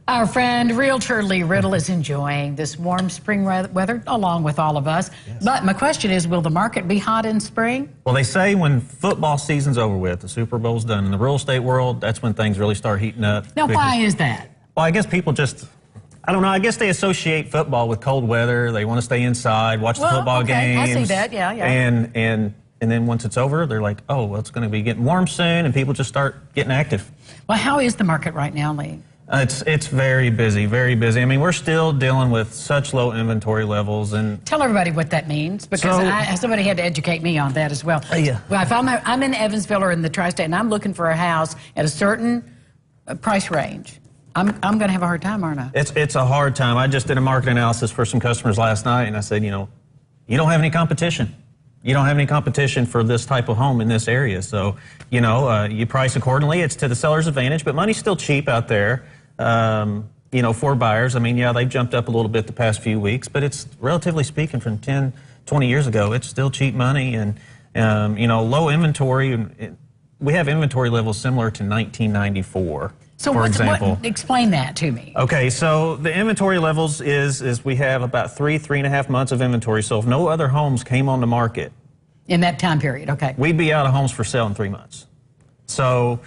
Our friend, Realtor Lee Riddle, is enjoying this warm spring weather along with all of us. Yes. But my question is, will the market be hot in spring? Well, they say when football season's over with, the Super Bowl's done, in the real estate world, that's when things really start heating up. Now, why is that? Well, I guess people just, I don't know, I guess they associate football with cold weather. They want to stay inside, watch the football games. I see that, yeah. And then once it's over, they're like, oh, well, it's going to be getting warm soon, and people just start getting active. Well, how is the market right now, Lee? It's very busy, very busy. I mean, we're still dealing with such low inventory levels. And tell everybody what that means, because somebody had to educate me on that as well. Yeah. Well, if I'm in Evansville or in the tri-state, and I'm looking for a house at a certain price range, I'm going to have a hard time, aren't I? It's a hard time. I just did a market analysis for some customers last night, and I said, you know, you don't have any competition. You don't have any competition for this type of home in this area. So, you know, you price accordingly. It's to the seller's advantage, but money's still cheap out there, you know, for buyers. I mean, yeah, they've jumped up a little bit the past few weeks, but it's relatively speaking from 10, 20 years ago, it's still cheap money and, you know, low inventory. We have inventory levels similar to 1994. So for example. Explain that to me. Okay, so the inventory levels is we have about 3.5 months of inventory. So if no other homes came on the market in that time period, okay, we'd be out of homes for sale in 3 months. So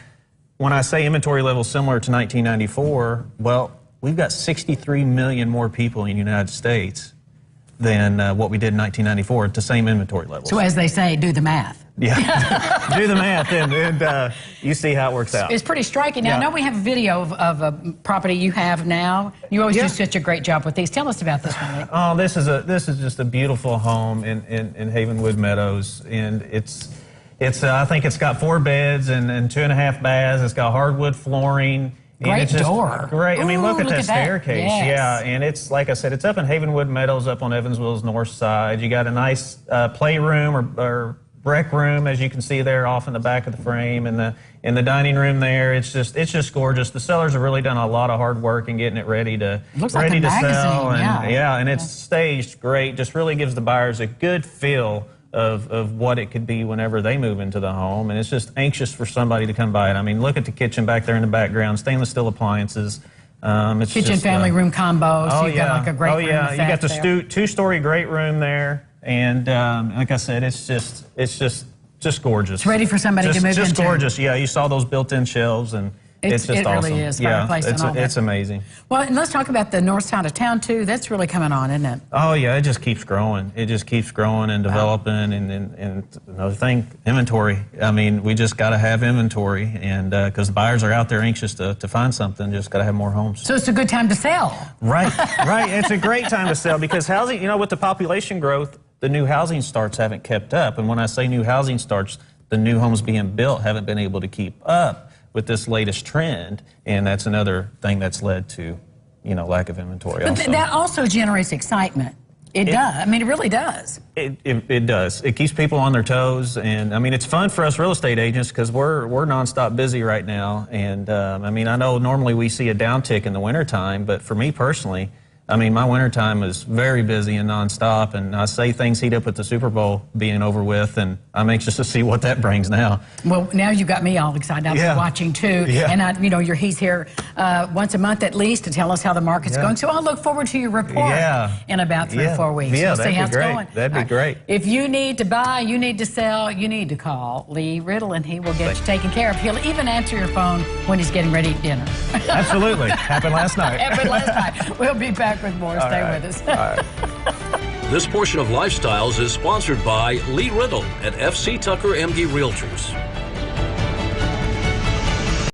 when I say inventory levels similar to 1994, well, we've got 63 million more people in the United States than what we did in 1994 at the same inventory levels. So as they say, do the math. Yeah, do the math and you see how it works out. It's pretty striking. Now, I know we have a video of a property you have now. You always do such a great job with these. Tell us about this one. Oh, this is just a beautiful home in Havenwood Meadows, and it's I think it's got 4 beds and 2.5 baths. It's got hardwood flooring. Great door. Great. I mean, look at that staircase. Yes. Yeah, and it's, like I said, it's up in Havenwood Meadows up on Evansville's north side. You got a nice playroom or rec room, as you can see there off in the back of the frame, and in the dining room there. It's just gorgeous. The sellers have really done a lot of hard work in getting it ready to sell. And it's staged great. Just really gives the buyers a good feel of what it could be whenever they move into the home, and it's just anxious for somebody to come by it. I mean, look at the kitchen back there in the background, stainless steel appliances. It's kitchen just, family room combo. So oh, you've got like a great room. You got the 2-story great room there. And like I said, it's just gorgeous. It's ready for somebody to move into. Just gorgeous. Yeah, you saw those built-in shelves, and it's just awesome. It really is. Yeah, it's amazing. Well, and let's talk about the north side of town too. That's really coming on, isn't it? Oh yeah, it just keeps growing. It just keeps growing and developing. And another thing, inventory. I mean, we just got to have inventory, and because the buyers are out there anxious to find something, just got to have more homes. So it's a good time to sell. Right, right. It's a great time to sell because housing. You know, with the population growth, the new housing starts haven't kept up. And when I say new housing starts, the new homes being built haven't been able to keep up with this latest trend. And that's another thing that's led to, you know, lack of inventory. But that also generates excitement. It does. I mean, it really does. It does. It keeps people on their toes. And, I mean, it's fun for us real estate agents because we're nonstop busy right now. And, I mean, I know normally we see a downtick in the wintertime, but for me personally, I mean, my wintertime is very busy and nonstop, and I say things heat up with the Super Bowl being over with, and I'm anxious to see what that brings now. Well, now you've got me all excited. I'm watching too, and you know, he's here once a month at least to tell us how the market's going. So I'll look forward to your report in about 3 or 4 weeks. Yeah, we'll see how it's going. That'd be great. If you need to buy, you need to sell, you need to call Lee Riddle, and he will get you taken care of. He'll even answer your phone when he's getting ready to dinner. Absolutely. Happened last night. Happened last night. We'll be back with more. Stay with us. All right. This portion of Lifestyles is sponsored by Lee Riddle at FC Tucker MD Realtors.